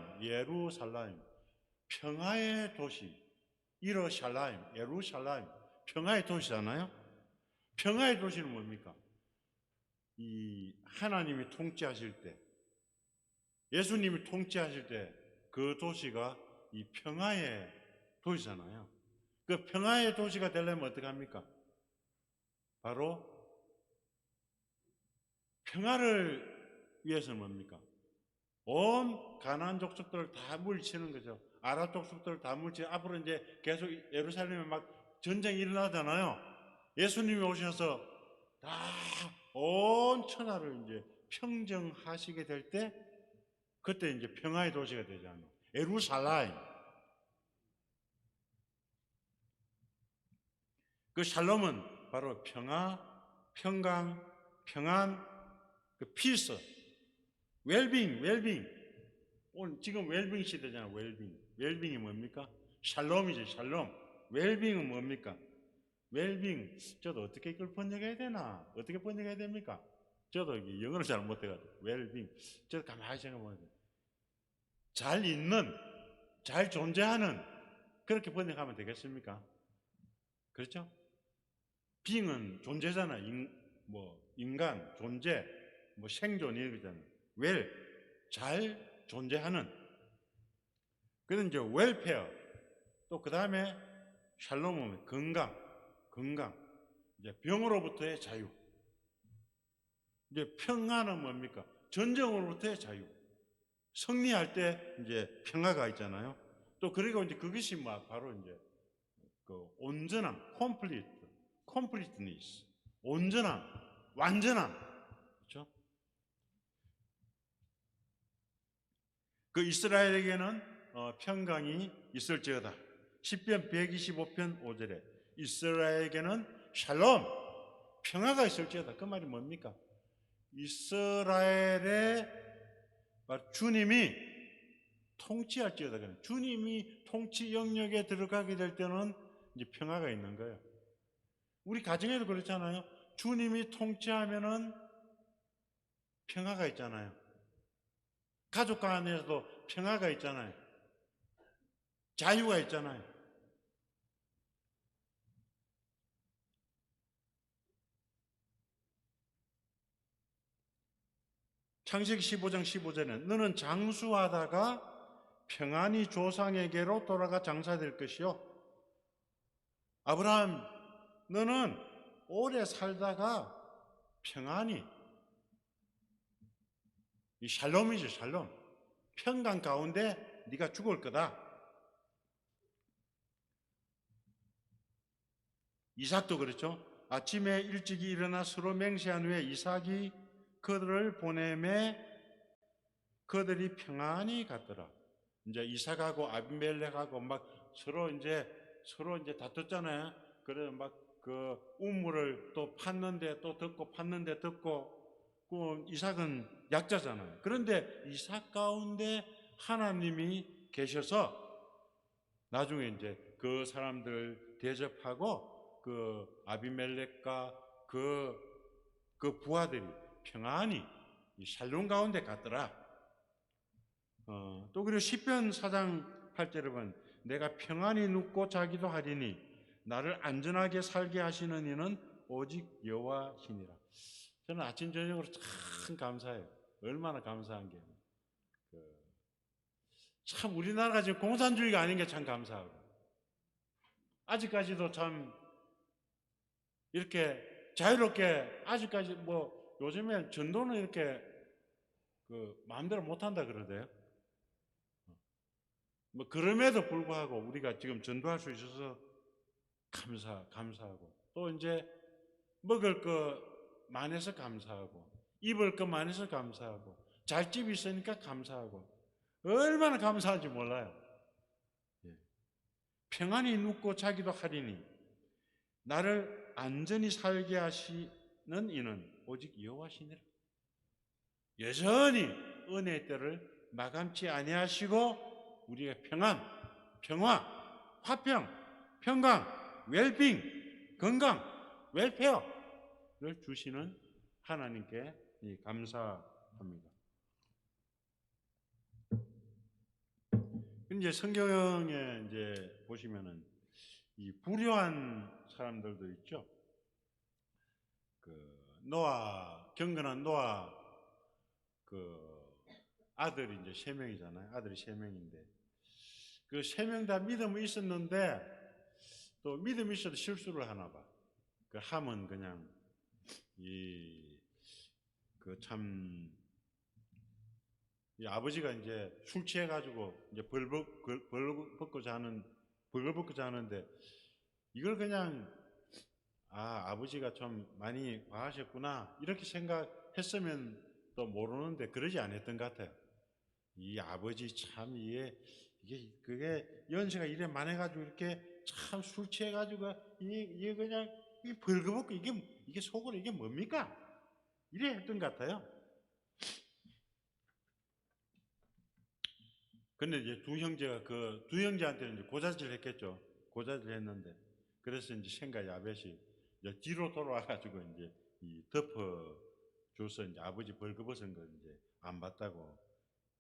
평화의 도시, 예루살렘, 평화의 도시잖아요. 평화의 도시는 뭡니까? 이 하나님이 통치하실 때, 예수님이 통치하실 때 그 도시가 이 평화의 도시잖아요. 그 평화의 도시가 되려면 어떻게 합니까? 바로 평화를 위해서는 뭡니까? 온 가나안 족속들을 다 물리치는 거죠. 아랍 족속들을 다 물리치고 앞으로 이제 계속 예루살렘에 막 전쟁이 일어나잖아요. 예수님이 오셔서 다 온 천하를 이제 평정하시게 될 때 그때 이제 평화의 도시가 되잖아요. 예루살렘. 그 샬롬은 바로 평화, 평강, 평안, 그 피스, 웰빙. 오늘 지금 웰빙 시대잖아요. 웰빙이 뭡니까? 샬롬이지, 샬롬. 웰빙은 뭡니까? 웰빙. 저도 어떻게 이걸 번역해야 되나? 어떻게 번역해야 됩니까? 저도 영어를 잘 못해가지고. 웰빙. 저도 가만히 생각해보면 돼요. 잘 있는, 잘 존재하는, 그렇게 번역하면 되겠습니까? 그렇죠? 빙은 존재잖아. 인간, 존재, 생존 이런 거잖아요. 잘 존재하는. 그래서 이제 웰페어. 또 그 다음에 샬롬은 건강. 이제 병으로부터의 자유. 이제 평화는 뭡니까? 전쟁으로부터의 자유. 승리할 때 이제 평화가 있잖아요. 또 그리고 이제 그것이 바로 이제 그 온전함, completeness, 온전함, 완전함, 그렇죠? 그 이스라엘에게는 평강이 있을지어다. 시편 125편 5절에 이스라엘에게는 샬롬, 평화가 있을지어다. 그 말이 뭡니까? 이스라엘의 주님이 통치할지어다. 주님이 통치 영역에 들어가게 될 때는 이제 평화가 있는 거예요. 우리 가정에도 그렇잖아요. 주님이 통치하면은 평화가 있잖아요. 가족 간에서도 평화가 있잖아요. 자유가 있잖아요. 창세기 15장 15절에 너는 장수하다가 평안히 조상에게로 돌아가 장사될 것이요. 아브라함, 너는 오래 살다가 평안히, 이 샬롬이죠, 샬롬. 평강 가운데 네가 죽을 거다. 이삭도 그렇죠. 아침에 일찍이 일어나 서로 맹세한 후에 이삭이 그들을 보내매 그들이 평안히 갔더라. 이제 이삭하고 아비멜렉하고 서로 이제 다퉜잖아요. 그래서 그 우물을 또 팠는데 또 듣고 팠는데 듣고, 그 이삭은 약자잖아요. 그런데 이삭 가운데 하나님이 계셔서 나중에 이제 그 사람들 대접하고 그 아비멜렉과 그 부하들이 평안히 이 샬롬 가운데 갔더라. 또 그리고 시편 4장 8절에 보면 내가 평안히 눕고 자기도 하리니 나를 안전하게 살게 하시는 이는 오직 여호와시니라. 저는 아침 저녁으로 참 감사해요. 얼마나 감사한 게. 참 우리나라가 지금 공산주의가 아닌 게 참 감사하고, 아직까지도 참 이렇게 자유롭게 아직까지 요즘에 전도는 이렇게 마음대로 못한다 그러대요. 그럼에도 불구하고 우리가 지금 전도할 수 있어서 감사하고, 또 이제 먹을 거 많아서 감사하고, 입을 거 많아서 감사하고, 잘 집이 있으니까 감사하고, 얼마나 감사한지 몰라요. 평안히 눕고 자기도 하리니 나를 안전히 살게 하시는 이는 오직 여호와시니라. 여전히 은혜의 때를 마감치 아니하시고 우리의 평화, 화평, 평강, 웰빙, 건강, 웰페어를 주시는 하나님께 감사합니다. 이제 성경에 이제 보시면은 이 불효한 사람들도 있죠. 경건한 노아 아들이 이제 3명이잖아요. 아들이 3명인데 그 3명 다 믿음이 있었는데 또 믿음이 있어도 실수를 하나 봐. 그 함은 그냥 이 아버지가 이제 술 취해가지고 이제 벌벌벗고 자는데 이걸 그냥 아버지가 좀 많이 과하셨구나 이렇게 생각했으면 또 모르는데 그러지 않았던 것 같아요. 이 아버지 참 그게 연세가 이래 많아가지고 이렇게 참 술 취해가지고 이게 그냥 벌거벗고 이게 속으로 이게 뭡니까? 이래 했던 것 같아요. 근데 이제 두 형제한테는 이제 고자질 했겠죠. 고자질 했는데 그래서 이제 생가 야벳이 이제 뒤로 돌아와가지고 이제 덮어 줘서 이제 아버지 벌거벗은 걸 이제 안 봤다고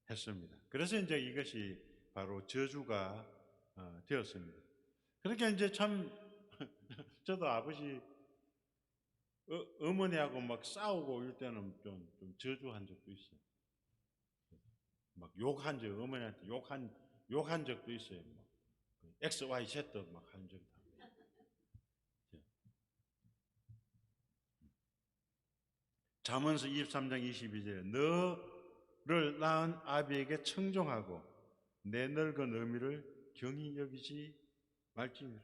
했습니다. 그래서 이제 이것이 바로 저주가 되었습니다. 그러니까 이제 참 저도 아버지 어머니하고 막 싸우고 이럴 때는 좀 저주한 적도 있어요. 막 어머니한테 욕한 적도 있어요. 막 X, Y, Z 막 한 적도. 잠언서 23장 22절에 너를 낳은 아비에게 청종하고 내 늙은 어미를 경히 여기지 말지니라.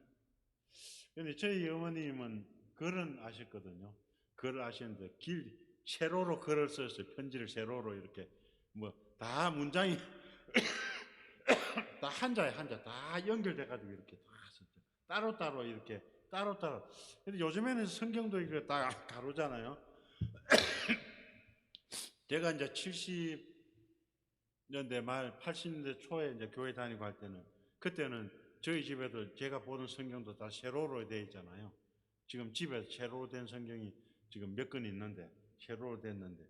근데 저희 어머님은 글은 아셨거든요. 글을 아시는데 세로로 글을 썼어요. 편지를 세로로 이렇게 다 문장이 다 한자에 한자 다 연결돼가지고 이렇게 다 썼죠. 따로따로 이렇게 따로따로. 근데 요즘에는 성경도 이거 다 다루잖아요. 제가 이제 70년대 말 80년대 초에 이제 교회 다니고 할 때는 그때는 저희 집에도 제가 보는 성경도 다 세로로 되어 있잖아요. 지금 집에 세로로 된 성경이 지금 몇 권 있는데 세로로 됐는데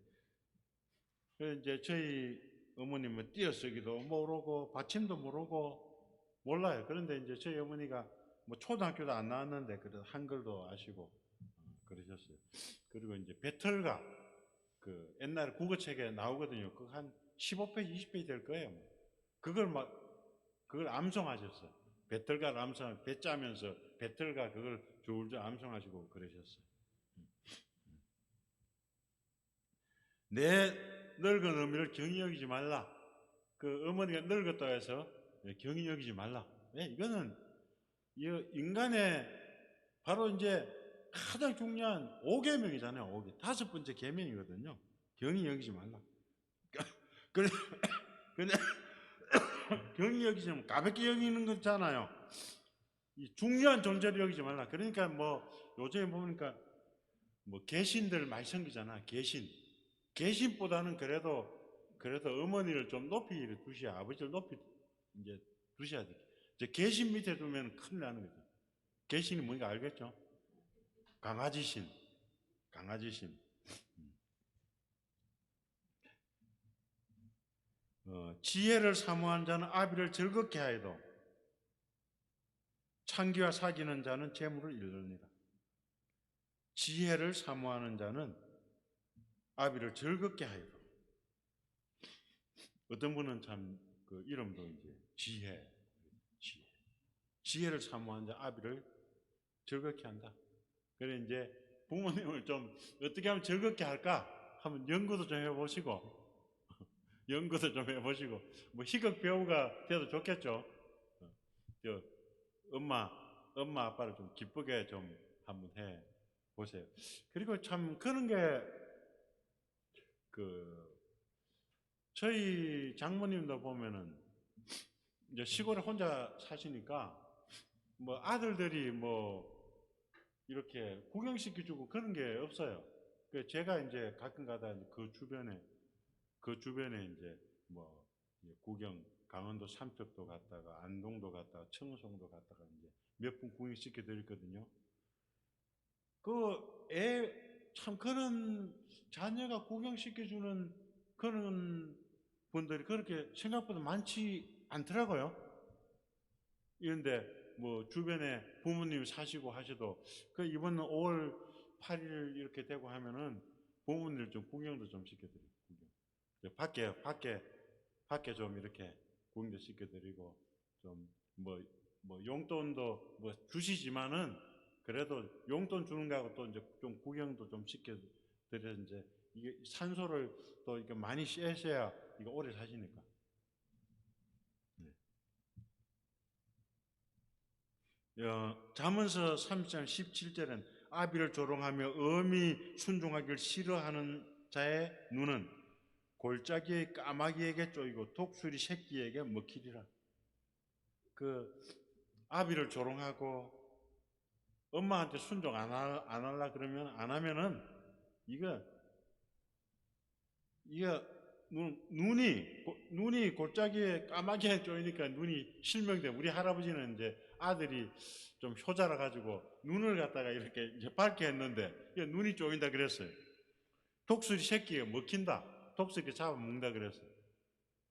이제 저희 어머님은 띄어쓰기도 모르고 받침도 모르고 몰라요. 그런데 이제 저희 어머니가 초등학교도 안 나왔는데 그래도 한글도 아시고 그러셨어요. 그리고 이제 배틀가 옛날에 국어책에 나오거든요. 그거 한 15페이지, 20페이지 될 거예요. 그걸 암송하셨어요. 배틀가 배 짜면서 배틀가 그걸 줄줄 암송하시고 그러셨어요. 내 늙은 어미를 경히 여기지 말라. 그 어머니가 늙었다 해서 경히 여기지 말라. 왜? 이거는 인간의 바로 이제 가장 중요한 5계명이잖아요. 5계. 5번째 계명이거든요. 경히 여기지 말라. 근데 경히 여기지 말라. 가볍게 여기는 거잖아요. 중요한 존재로 여기지 말라. 그러니까 요즘에 보니까 개신들 많이 생기잖아. 개신보다는 그래도 어머니를 좀 높이 두셔야, 아버지를 높이 이제 두셔야 돼. 이제 개신 밑에 두면 큰일 나는 거죠. 개신이 뭔가 알겠죠? 강아지신. 지혜를 사모하는 자는 아비를 즐겁게 하여도 창기와 사귀는 자는 재물을 잃느니라. 지혜를 사모하는 자는 아비를 즐겁게 하여도. 어떤 분은 참 이름도 이제 지혜를 사모하는 자 아비를 즐겁게 한다. 그래 이제 부모님을 좀 어떻게 하면 즐겁게 할까 하면 연구도 좀 해보시고 희극 배우가 돼도 좋겠죠. 엄마 엄마 아빠를 좀 기쁘게 좀 한번 해 보세요. 그리고 참 그런 게 그 저희 장모님도 보면은 이제 시골에 혼자 사시니까 뭐 아들들이 뭐 이렇게 구경시켜주고 그런 게 없어요. 그 제가 이제 가끔 가다 그 주변에 이제 뭐 구경 강원도 삼척도 갔다가 안동도 갔다가 청송도 갔다가 이제 몇 분 구경시켜 드렸거든요. 그 애 참 그런 자녀가 구경시켜 주는 그런 분들이 그렇게 생각보다 많지 않더라고요. 이런데 뭐 주변에 부모님 사시고 하셔도 그 이번 5월 8일 이렇게 되고 하면은 부모님들 좀 구경도 좀 시켜드리고 구경. 밖에 좀 이렇게 구경도 시켜드리고 좀 뭐 용돈도 뭐 주시지만은 그래도 용돈 주는 거하고 또 이제 좀 구경도 좀 시켜드려 이제 이게 산소를 또 이렇게 많이 쐬셔야 이거 오래 사시니까. 잠언서 3장 17절은 아비를 조롱하며 엄히 순종하기를 싫어하는 자의 눈은 골짜기의 까마귀에게 쪼이고 독수리 새끼에게 먹히리라. 그 아비를 조롱하고 엄마한테 순종 안 하려 그러면 안 하면은 이거 이거 눈이 골짜기에 까마귀에 쪼이니까 눈이 실명돼. 우리 할아버지는 이제 아들이 좀 효자라 가지고 눈을 갖다가 이렇게 이제 밝게 했는데 눈이 쪼인다 그랬어요. 독수리 새끼가 먹힌다. 독수리 잡아먹는다 그랬어요.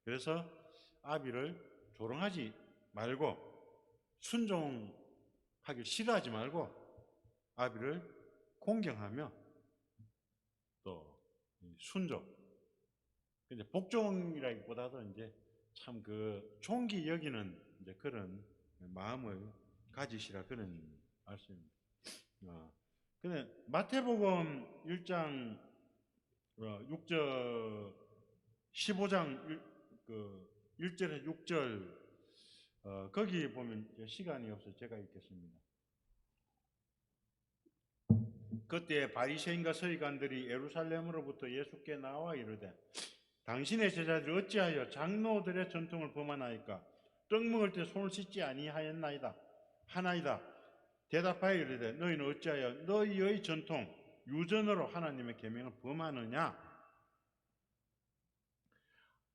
그래서 아비를 조롱하지 말고 순종하기 싫어하지 말고 아비를 공경하며 또 순종. 근데 복종이라기보다도 이제 참 그 존귀 여기는 이제 그런 마음을 가지시라 그런 말씀입니다. 근데 마태복음 1장 6절 15장 1절에서 6절 거기 보면 시간이 없어서 제가 읽겠습니다. 그때 바리새인과 서기관들이 예루살렘으로부터 예수께 나와 이르되 당신의 제자들이 어찌하여 장로들의 전통을 범하나이까? 떡 먹을 때 손을 씻지 아니하였나이다 하나이다. 대답하여 이르되 너희는 어찌하여 너희의 전통 유전으로 하나님의 계명을 범하느냐?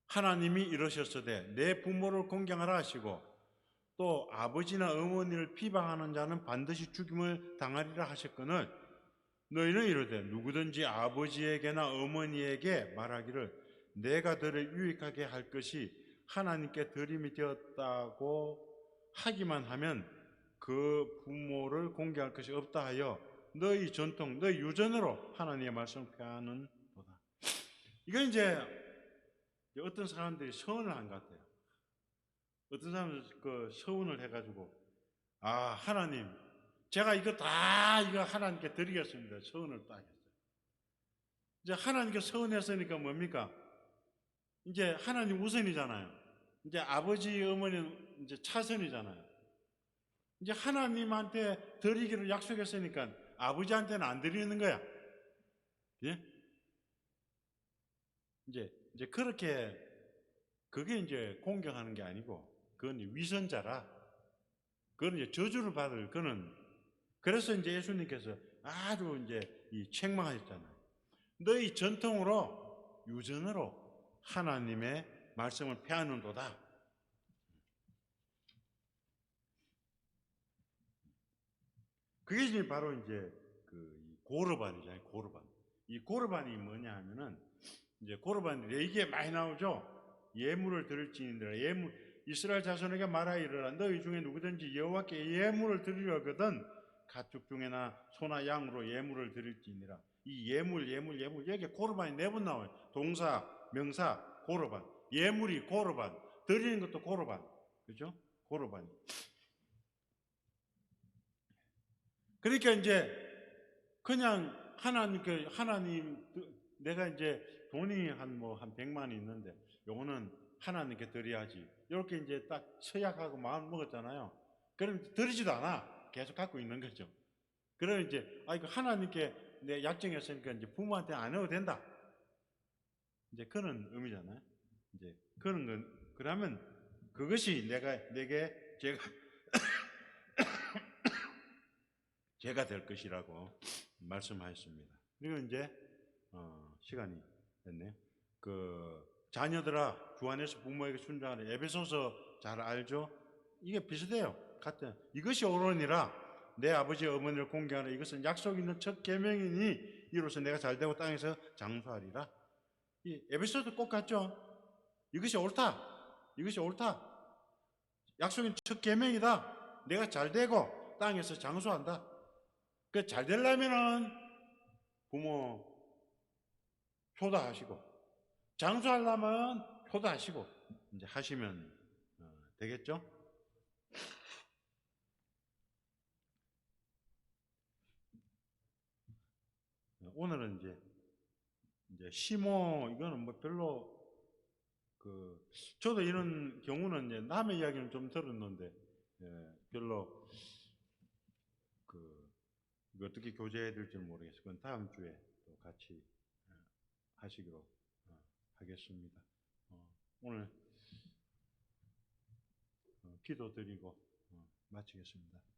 하나님이 이러셨으되 내 부모를 공경하라 하시고 또 아버지나 어머니를 비방하는 자는 반드시 죽임을 당하리라 하셨거늘 너희는 이르되 누구든지 아버지에게나 어머니에게 말하기를 내가 너를 유익하게 할 것이 하나님께 드림이 되었다고 하기만 하면 그 부모를 공경할 것이 없다 하여 너희 전통, 너희 유전으로 하나님의 말씀을 폐하는 도다. 이건 이제 어떤 사람들이 서운을 한 것 같아요. 어떤 사람은 그 서운을 해가지고 하나님 제가 이거 다 이거 하나님께 드리겠습니다. 서운을 딱 했어요. 이제 하나님께 서운했으니까 뭡니까? 이제 하나님 우선이잖아요. 이제 아버지 어머니는 이제 차선이잖아요. 이제 하나님한테 드리기를 약속했으니까 아버지한테는 안 드리는 거야. 예? 이제 그렇게 그게 이제 공경하는 게 아니고 그건 위선자라. 그건 이제 저주를 받을 그는 그래서 이제 예수님께서 아주 이제 이 책망하셨잖아요. 너희 전통으로 유전으로 하나님의 말씀을 폐하는도다. 그게 이제 바로 이제 그 고르반이잖아요. 고르반. 이 고르반이 뭐냐 하면은 이제 고르반 레위기에 많이 나오죠. 예물을 드릴지니라 이스라엘 자손에게 말하여 이르라 너희 중에 누구든지 여호와께 예물을 드리려거든 가축 중에나 소나 양으로 예물을 드릴지니라. 이 예물 여기 고르반이 4번 나와요. 동사, 명사, 고르반. 예물이 고르반, 드리는 것도 고르반. 그죠? 고르반이. 그러니까 이제 그냥 하나님 내가 이제 돈이 한 100만이 있는데 요거는 하나님께 드려야지. 이렇게 이제 딱 서약하고 마음 먹었잖아요. 그럼 드리지도 않아. 계속 갖고 있는 거죠. 그럼 이제 이거 하나님께 내 약정했으니까 이제 부모한테 안 해도 된다. 이제 그런 의미잖아요. 이제 그런 건 그러면 그것이 내게 제가 될 것이라고 말씀하셨습니다. 그리고 이제 시간이 됐네요. 그 자녀들아 주 안에서 부모에게 순종하는 에베소서 잘 알죠? 이게 비슷해요. 같은 이것이 옳으니라 내 아버지 어머니를 공경하라 이것은 약속 있는 첫 계명이니 이로써 내가 잘되고 땅에서 장수하리라. 이 에베소도 똑같죠? 이것이 옳다. 이것이 옳다. 약속인 첫 계명이다. 내가 잘되고 땅에서 장수한다. 그 잘 되려면은 부모 효도하시고 장수하려면 효도하시고 이제 하시면 되겠죠? 오늘은 이제 시모 이거는 뭐 별로 저도 이런 경우는 이제 남의 이야기는 좀 들었는데 별로 이거 어떻게 교제해야 될지 모르겠어요. 그건 다음 주에 또 같이 하시기로 하겠습니다. 오늘 기도 드리고 마치겠습니다.